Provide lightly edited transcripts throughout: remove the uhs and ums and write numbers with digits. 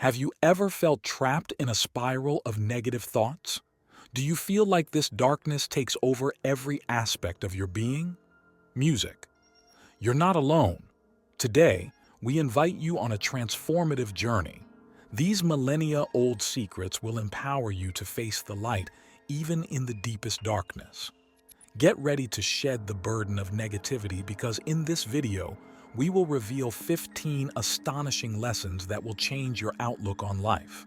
Have you ever felt trapped in a spiral of negative thoughts? Do you feel like this darkness takes over every aspect of your being? Music. You're not alone. Today, we invite you on a transformative journey. These millennia-old secrets will empower you to face the light even in the deepest darkness. Get ready to shed the burden of negativity because in this video, we will reveal 15 astonishing lessons that will change your outlook on life.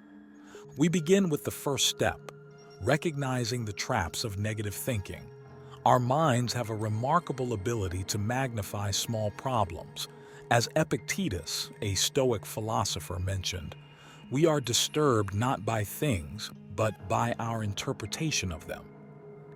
We begin with the first step, recognizing the traps of negative thinking. Our minds have a remarkable ability to magnify small problems. As Epictetus, a Stoic philosopher, mentioned, we are disturbed not by things, but by our interpretation of them.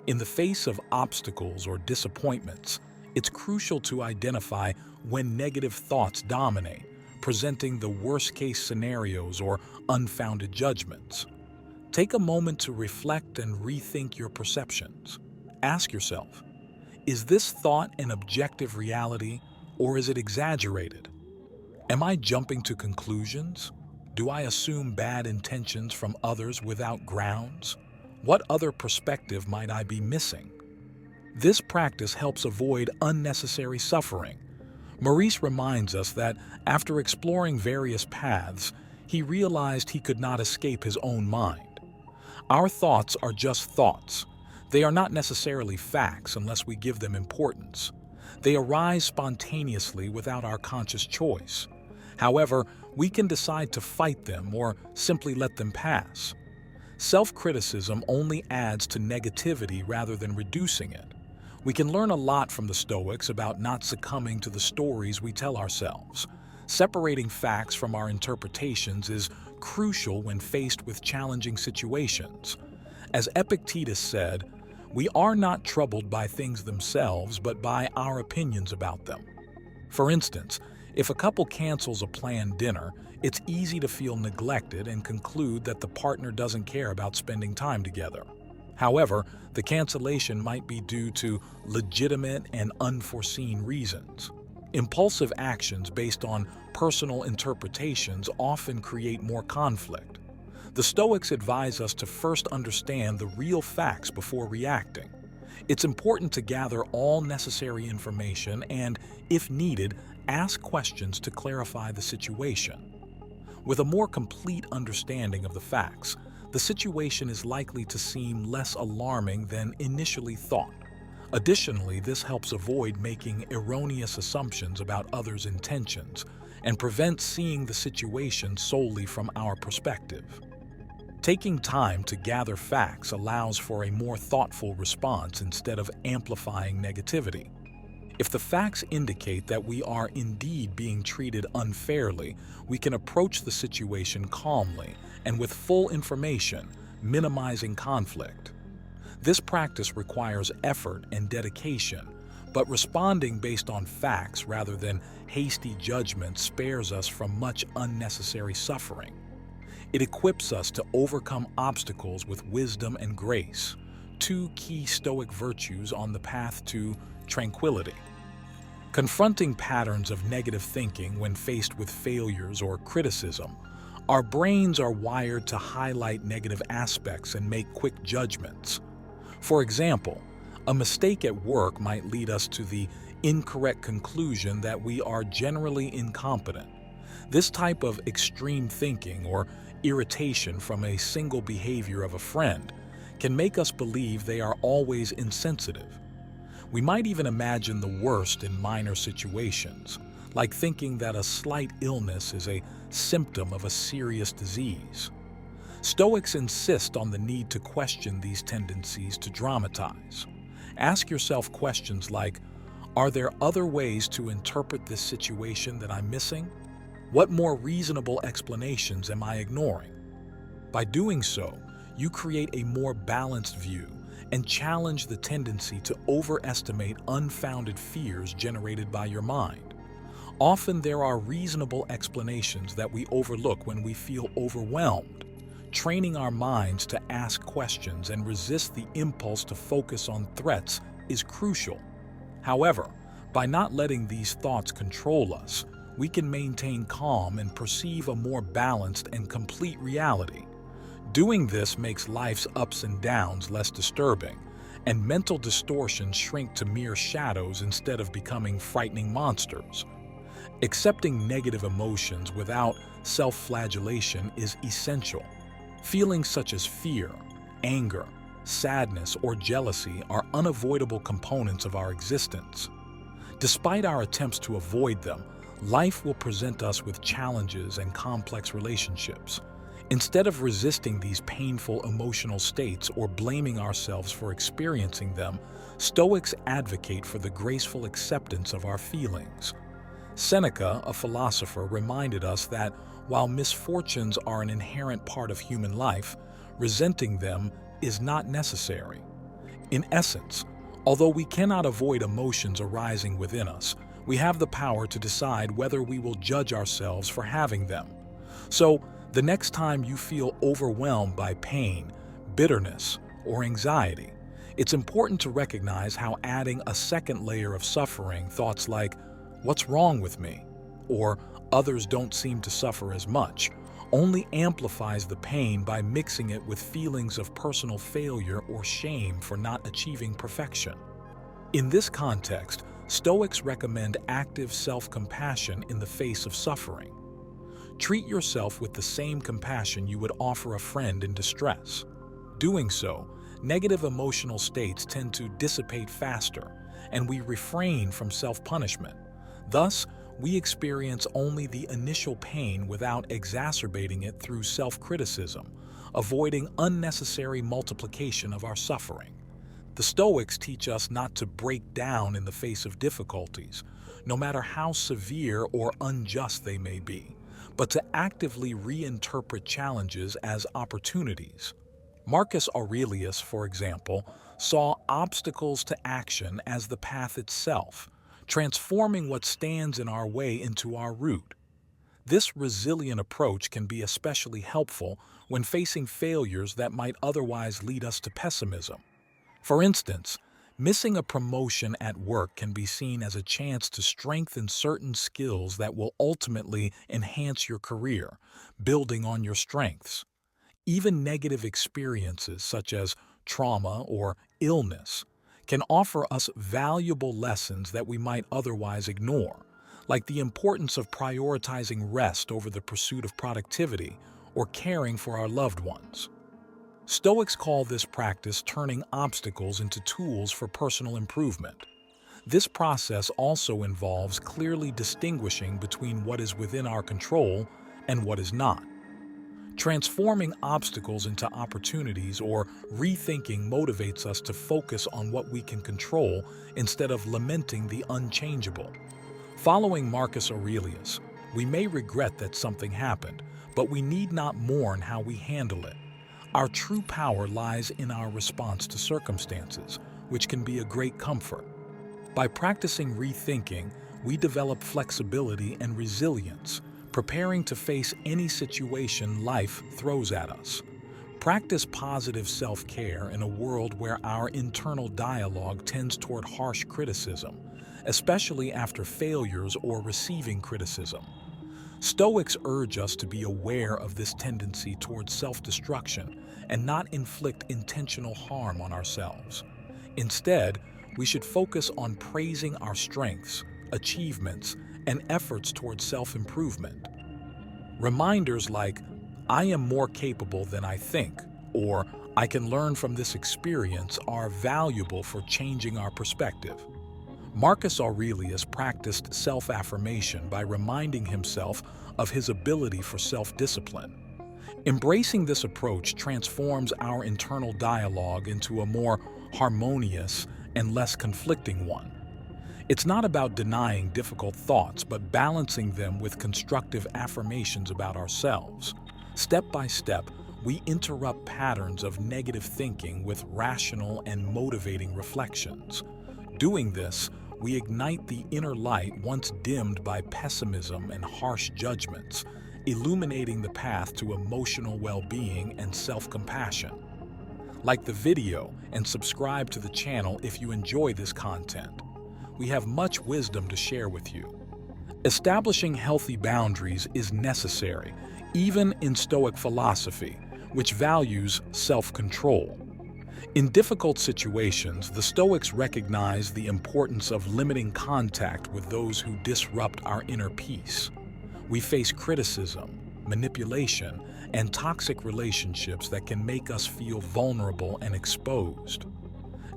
In the face of obstacles or disappointments, it's crucial to identify when negative thoughts dominate, presenting the worst-case scenarios or unfounded judgments. Take a moment to reflect and rethink your perceptions. Ask yourself, is this thought an objective reality or is it exaggerated? Am I jumping to conclusions? Do I assume bad intentions from others without grounds? What other perspective might I be missing? This practice helps avoid unnecessary suffering. Maurice reminds us that after exploring various paths, he realized he could not escape his own mind. Our thoughts are just thoughts. They are not necessarily facts unless we give them importance. They arise spontaneously without our conscious choice. However, we can decide to fight them or simply let them pass. Self-criticism only adds to negativity rather than reducing it. We can learn a lot from the Stoics about not succumbing to the stories we tell ourselves. Separating facts from our interpretations is crucial when faced with challenging situations. As Epictetus said, we are not troubled by things themselves, but by our opinions about them. For instance, if a couple cancels a planned dinner, it's easy to feel neglected and conclude that the partner doesn't care about spending time together. However, the cancellation might be due to legitimate and unforeseen reasons. Impulsive actions based on personal interpretations often create more conflict. The Stoics advise us to first understand the real facts before reacting. It's important to gather all necessary information and, if needed, ask questions to clarify the situation. With a more complete understanding of the facts, the situation is likely to seem less alarming than initially thought. Additionally, this helps avoid making erroneous assumptions about others' intentions and prevents seeing the situation solely from our perspective. Taking time to gather facts allows for a more thoughtful response instead of amplifying negativity. If the facts indicate that we are indeed being treated unfairly, we can approach the situation calmly and with full information, minimizing conflict. This practice requires effort and dedication, but responding based on facts rather than hasty judgment spares us from much unnecessary suffering. It equips us to overcome obstacles with wisdom and grace, two key Stoic virtues on the path to tranquility. Confronting patterns of negative thinking when faced with failures or criticism, our brains are wired to highlight negative aspects and make quick judgments. For example, a mistake at work might lead us to the incorrect conclusion that we are generally incompetent. This type of extreme thinking or irritation from a single behavior of a friend can make us believe they are always insensitive. We might even imagine the worst in minor situations, like thinking that a slight illness is a symptom of a serious disease. Stoics insist on the need to question these tendencies to dramatize. Ask yourself questions like, are there other ways to interpret this situation that I'm missing? What more reasonable explanations am I ignoring? By doing so, you create a more balanced view and challenge the tendency to overestimate unfounded fears generated by your mind. Often there are reasonable explanations that we overlook when we feel overwhelmed. Training our minds to ask questions and resist the impulse to focus on threats is crucial. However, by not letting these thoughts control us, we can maintain calm and perceive a more balanced and complete reality. Doing this makes life's ups and downs less disturbing, and mental distortions shrink to mere shadows instead of becoming frightening monsters. Accepting negative emotions without self-flagellation is essential. Feelings such as fear, anger, sadness, or jealousy are unavoidable components of our existence. Despite our attempts to avoid them, life will present us with challenges and complex relationships. Instead of resisting these painful emotional states or blaming ourselves for experiencing them, Stoics advocate for the graceful acceptance of our feelings. Seneca, a philosopher, reminded us that while misfortunes are an inherent part of human life, resenting them is not necessary. In essence, although we cannot avoid emotions arising within us, we have the power to decide whether we will judge ourselves for having them. So, the next time you feel overwhelmed by pain, bitterness, or anxiety, it's important to recognize how adding a second layer of suffering, thoughts like, "What's wrong with me?" or "Others don't seem to suffer as much," only amplifies the pain by mixing it with feelings of personal failure or shame for not achieving perfection. In this context, Stoics recommend active self-compassion in the face of suffering. Treat yourself with the same compassion you would offer a friend in distress. Doing so, negative emotional states tend to dissipate faster, and we refrain from self-punishment. Thus, we experience only the initial pain without exacerbating it through self-criticism, avoiding unnecessary multiplication of our suffering. The Stoics teach us not to break down in the face of difficulties, no matter how severe or unjust they may be, but to actively reinterpret challenges as opportunities. Marcus Aurelius, for example, saw obstacles to action as the path itself, transforming what stands in our way into our route. This resilient approach can be especially helpful when facing failures that might otherwise lead us to pessimism. For instance, missing a promotion at work can be seen as a chance to strengthen certain skills that will ultimately enhance your career, building on your strengths. Even negative experiences such as trauma or illness can offer us valuable lessons that we might otherwise ignore, like the importance of prioritizing rest over the pursuit of productivity or caring for our loved ones. Stoics call this practice turning obstacles into tools for personal improvement. This process also involves clearly distinguishing between what is within our control and what is not. Transforming obstacles into opportunities or rethinking motivates us to focus on what we can control instead of lamenting the unchangeable. Following Marcus Aurelius, we may regret that something happened, but we need not mourn how we handle it. Our true power lies in our response to circumstances, which can be a great comfort. By practicing rethinking, we develop flexibility and resilience, preparing to face any situation life throws at us. Practice positive self-care in a world where our internal dialogue tends toward harsh criticism, especially after failures or receiving criticism. Stoics urge us to be aware of this tendency towards self-destruction and not inflict intentional harm on ourselves. Instead, we should focus on praising our strengths, achievements, and efforts towards self-improvement. Reminders like, "I am more capable than I think," or "I can learn from this experience," are valuable for changing our perspective. Marcus Aurelius practiced self-affirmation by reminding himself of his ability for self-discipline. Embracing this approach transforms our internal dialogue into a more harmonious and less conflicting one. It's not about denying difficult thoughts, but balancing them with constructive affirmations about ourselves. Step by step, we interrupt patterns of negative thinking with rational and motivating reflections. Doing this, we ignite the inner light once dimmed by pessimism and harsh judgments, illuminating the path to emotional well-being and self-compassion. Like the video and subscribe to the channel if you enjoy this content. We have much wisdom to share with you. Establishing healthy boundaries is necessary, even in Stoic philosophy, which values self-control. In difficult situations, the Stoics recognize the importance of limiting contact with those who disrupt our inner peace. We face criticism, manipulation, and toxic relationships that can make us feel vulnerable and exposed.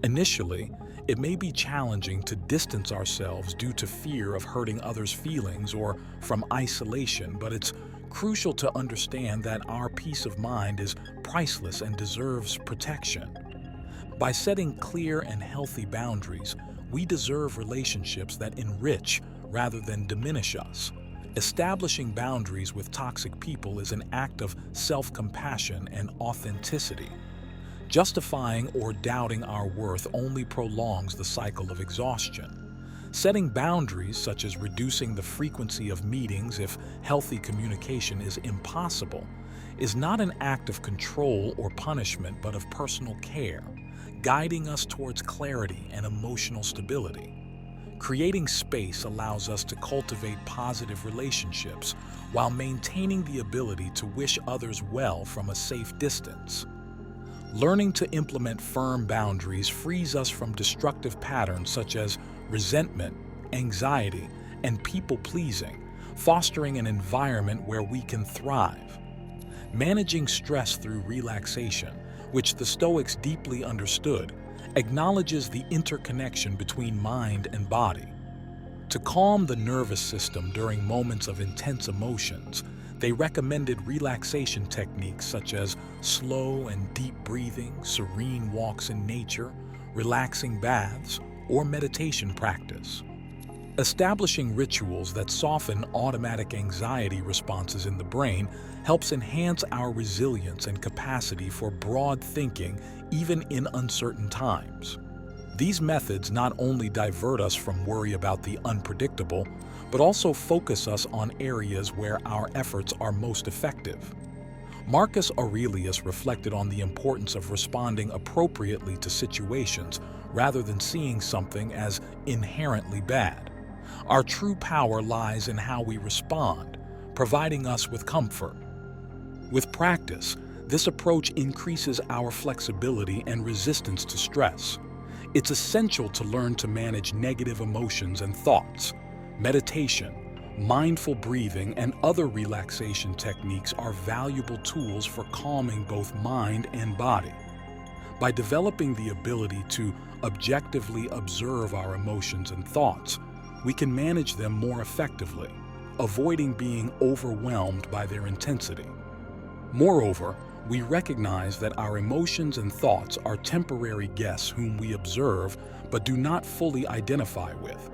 Initially, it may be challenging to distance ourselves due to fear of hurting others' feelings or from isolation, but it's crucial to understand that our peace of mind is priceless and deserves protection. By setting clear and healthy boundaries, we deserve relationships that enrich rather than diminish us. Establishing boundaries with toxic people is an act of self-compassion and authenticity. Justifying or doubting our worth only prolongs the cycle of exhaustion. Setting boundaries, such as reducing the frequency of meetings if healthy communication is impossible, is not an act of control or punishment but of personal care, guiding us towards clarity and emotional stability. Creating space allows us to cultivate positive relationships while maintaining the ability to wish others well from a safe distance. Learning to implement firm boundaries frees us from destructive patterns such as resentment, anxiety, and people-pleasing, fostering an environment where we can thrive. Managing stress through relaxation, which the Stoics deeply understood, acknowledges the interconnection between mind and body. To calm the nervous system during moments of intense emotions, they recommended relaxation techniques such as slow and deep breathing, serene walks in nature, relaxing baths, or meditation practice. Establishing rituals that soften automatic anxiety responses in the brain helps enhance our resilience and capacity for broad thinking even in uncertain times. These methods not only divert us from worry about the unpredictable, but also focus us on areas where our efforts are most effective. Marcus Aurelius reflected on the importance of responding appropriately to situations rather than seeing something as inherently bad. Our true power lies in how we respond, providing us with comfort. With practice, this approach increases our flexibility and resistance to stress. It's essential to learn to manage negative emotions and thoughts. Meditation, mindful breathing, and other relaxation techniques are valuable tools for calming both mind and body. By developing the ability to objectively observe our emotions and thoughts, we can manage them more effectively, avoiding being overwhelmed by their intensity. Moreover, we recognize that our emotions and thoughts are temporary guests whom we observe but do not fully identify with.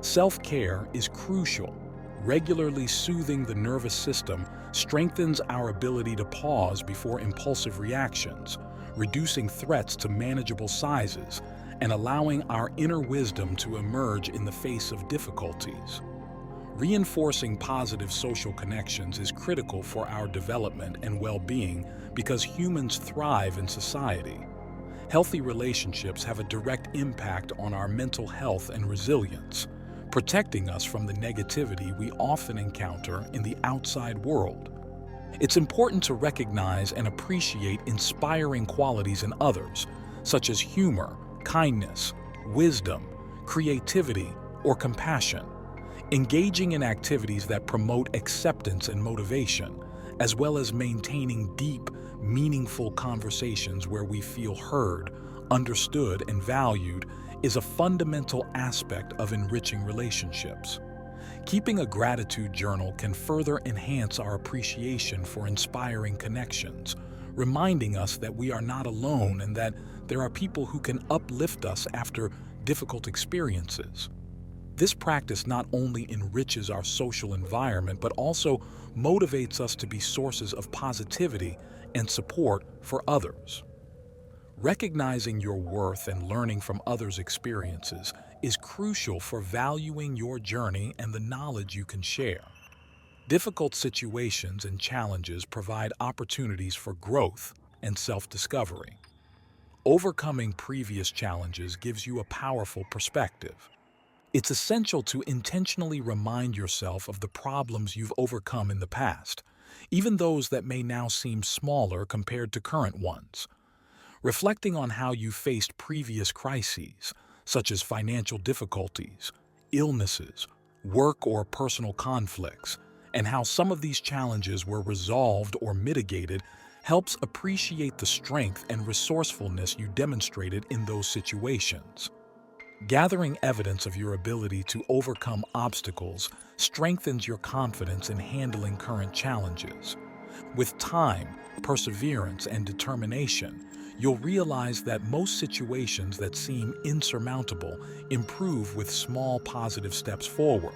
Self-care is crucial. Regularly soothing the nervous system strengthens our ability to pause before impulsive reactions, reducing threats to manageable sizes, and allowing our inner wisdom to emerge in the face of difficulties. Reinforcing positive social connections is critical for our development and well-being because humans thrive in society. Healthy relationships have a direct impact on our mental health and resilience, protecting us from the negativity we often encounter in the outside world. It's important to recognize and appreciate inspiring qualities in others, such as humor, kindness, wisdom, creativity, or compassion. Engaging in activities that promote acceptance and motivation, as well as maintaining deep, meaningful conversations where we feel heard, understood, and valued, is a fundamental aspect of enriching relationships. Keeping a gratitude journal can further enhance our appreciation for inspiring connections, reminding us that we are not alone and that there are people who can uplift us after difficult experiences. This practice not only enriches our social environment, but also motivates us to be sources of positivity and support for others. Recognizing your worth and learning from others' experiences is crucial for valuing your journey and the knowledge you can share. Difficult situations and challenges provide opportunities for growth and self-discovery. Overcoming previous challenges gives you a powerful perspective. It's essential to intentionally remind yourself of the problems you've overcome in the past, even those that may now seem smaller compared to current ones. Reflecting on how you faced previous crises, such as financial difficulties, illnesses, work or personal conflicts, and how some of these challenges were resolved or mitigated helps appreciate the strength and resourcefulness you demonstrated in those situations. Gathering evidence of your ability to overcome obstacles strengthens your confidence in handling current challenges. With time, perseverance, and determination, you'll realize that most situations that seem insurmountable improve with small positive steps forward.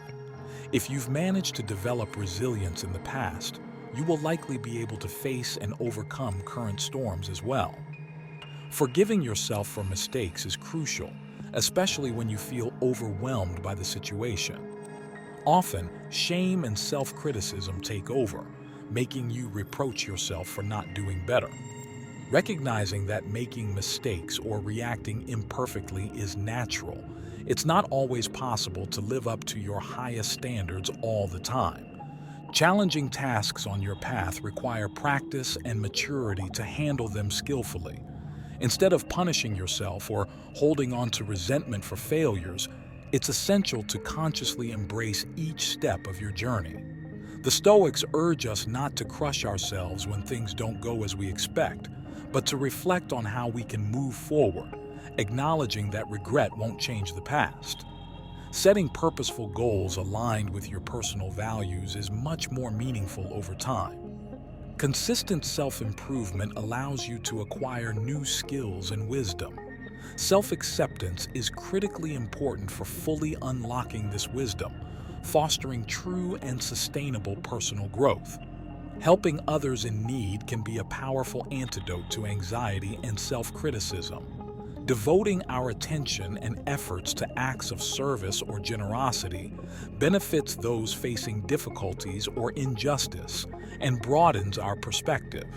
If you've managed to develop resilience in the past, you will likely be able to face and overcome current storms as well. Forgiving yourself for mistakes is crucial, especially when you feel overwhelmed by the situation. Often, shame and self-criticism take over, making you reproach yourself for not doing better. Recognizing that making mistakes or reacting imperfectly is natural, it's not always possible to live up to your highest standards all the time. Challenging tasks on your path require practice and maturity to handle them skillfully. Instead of punishing yourself or holding on to resentment for failures, it's essential to consciously embrace each step of your journey. The Stoics urge us not to crush ourselves when things don't go as we expect, but to reflect on how we can move forward, acknowledging that regret won't change the past. Setting purposeful goals aligned with your personal values is much more meaningful over time. Consistent self-improvement allows you to acquire new skills and wisdom. Self-acceptance is critically important for fully unlocking this wisdom, fostering true and sustainable personal growth. Helping others in need can be a powerful antidote to anxiety and self-criticism. Devoting our attention and efforts to acts of service or generosity benefits those facing difficulties or injustice and broadens our perspective.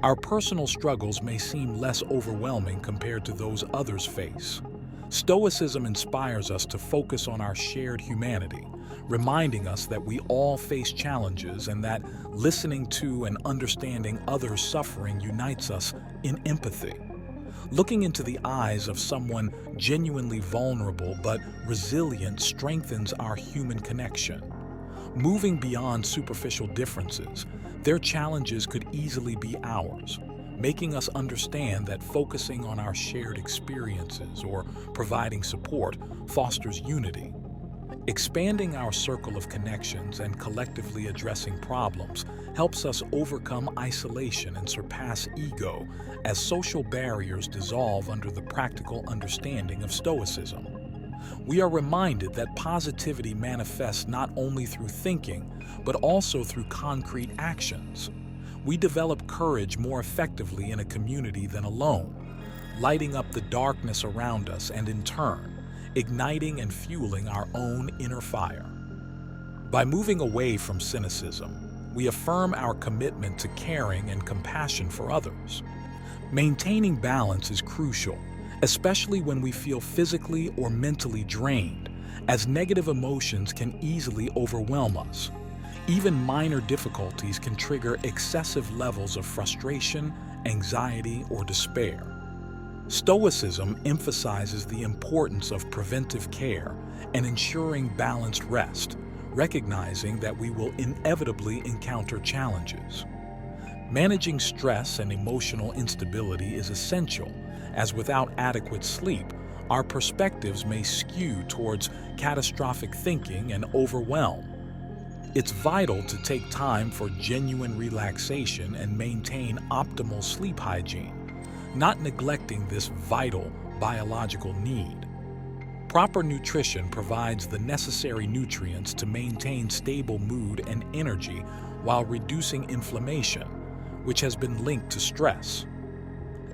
Our personal struggles may seem less overwhelming compared to those others face. Stoicism inspires us to focus on our shared humanity, reminding us that we all face challenges and that listening to and understanding others' suffering unites us in empathy. Looking into the eyes of someone genuinely vulnerable but resilient strengthens our human connection. Moving beyond superficial differences, their challenges could easily be ours, making us understand that focusing on our shared experiences or providing support fosters unity. Expanding our circle of connections and collectively addressing problems helps us overcome isolation and surpass ego as social barriers dissolve under the practical understanding of Stoicism. We are reminded that positivity manifests not only through thinking, but also through concrete actions. We develop courage more effectively in a community than alone, lighting up the darkness around us and in turn, igniting and fueling our own inner fire. By moving away from cynicism, we affirm our commitment to caring and compassion for others. Maintaining balance is crucial, especially when we feel physically or mentally drained, as negative emotions can easily overwhelm us. Even minor difficulties can trigger excessive levels of frustration, anxiety, or despair. Stoicism emphasizes the importance of preventive care and ensuring balanced rest, recognizing that we will inevitably encounter challenges. Managing stress and emotional instability is essential, as without adequate sleep, our perspectives may skew towards catastrophic thinking and overwhelm. It's vital to take time for genuine relaxation and maintain optimal sleep hygiene, not neglecting this vital biological need. Proper nutrition provides the necessary nutrients to maintain stable mood and energy while reducing inflammation, which has been linked to stress.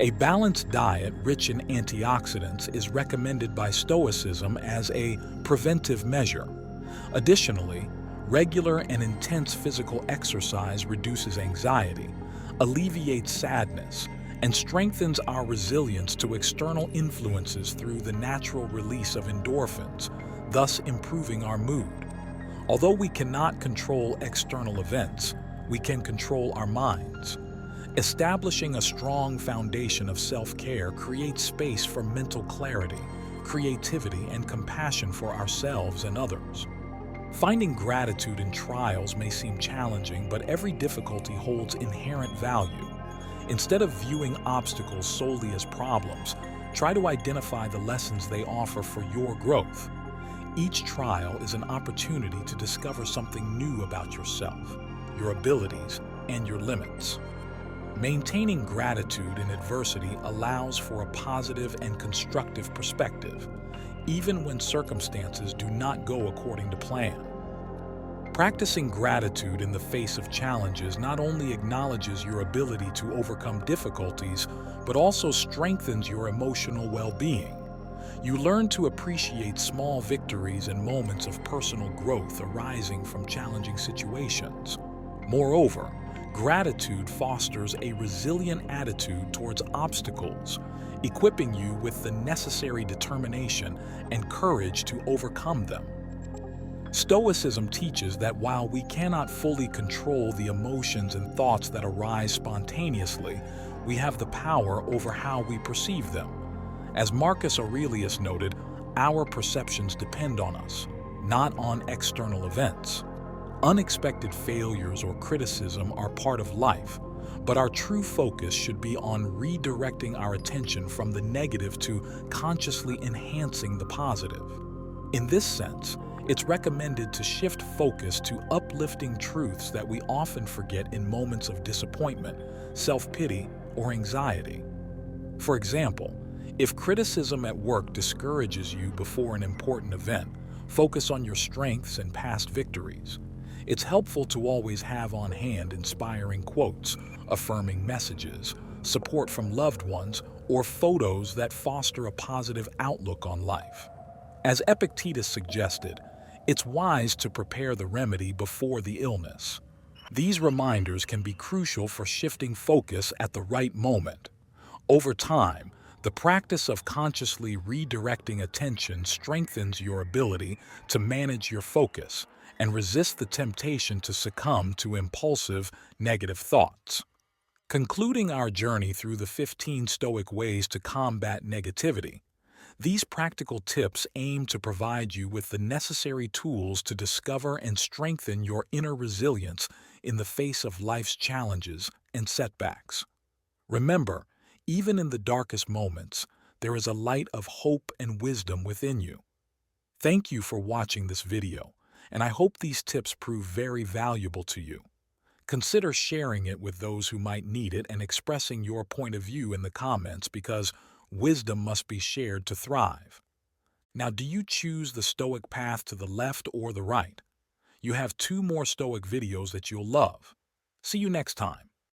A balanced diet rich in antioxidants is recommended by Stoicism as a preventive measure. Additionally, regular and intense physical exercise reduces anxiety, alleviates sadness, and strengthens our resilience to external influences through the natural release of endorphins, thus improving our mood. Although we cannot control external events, we can control our minds. Establishing a strong foundation of self-care creates space for mental clarity, creativity, and compassion for ourselves and others. Finding gratitude in trials may seem challenging, but every difficulty holds inherent value. Instead of viewing obstacles solely as problems, try to identify the lessons they offer for your growth. Each trial is an opportunity to discover something new about yourself, your abilities, and your limits. Maintaining gratitude in adversity allows for a positive and constructive perspective, even when circumstances do not go according to plan. Practicing gratitude in the face of challenges not only acknowledges your ability to overcome difficulties, but also strengthens your emotional well-being. You learn to appreciate small victories and moments of personal growth arising from challenging situations. Moreover, gratitude fosters a resilient attitude towards obstacles, equipping you with the necessary determination and courage to overcome them. Stoicism teaches that while we cannot fully control the emotions and thoughts that arise spontaneously, we have the power over how we perceive them. As Marcus Aurelius noted, our perceptions depend on us, not on external events. Unexpected failures or criticism are part of life, but our true focus should be on redirecting our attention from the negative to consciously enhancing the positive. In this sense, it's recommended to shift focus to uplifting truths that we often forget in moments of disappointment, self-pity, or anxiety. For example, if criticism at work discourages you before an important event, focus on your strengths and past victories. It's helpful to always have on hand inspiring quotes, affirming messages, support from loved ones, or photos that foster a positive outlook on life. As Epictetus suggested, it's wise to prepare the remedy before the illness. These reminders can be crucial for shifting focus at the right moment. Over time, the practice of consciously redirecting attention strengthens your ability to manage your focus and resist the temptation to succumb to impulsive, negative thoughts. Concluding our journey through the 15 Stoic ways to combat negativity, these practical tips aim to provide you with the necessary tools to discover and strengthen your inner resilience in the face of life's challenges and setbacks. Remember, even in the darkest moments, there is a light of hope and wisdom within you. Thank you for watching this video, and I hope these tips prove very valuable to you. Consider sharing it with those who might need it and expressing your point of view in the comments, because wisdom must be shared to thrive. Now, do you choose the Stoic path to the left or the right? You have 2 more Stoic videos that you'll love. See you next time.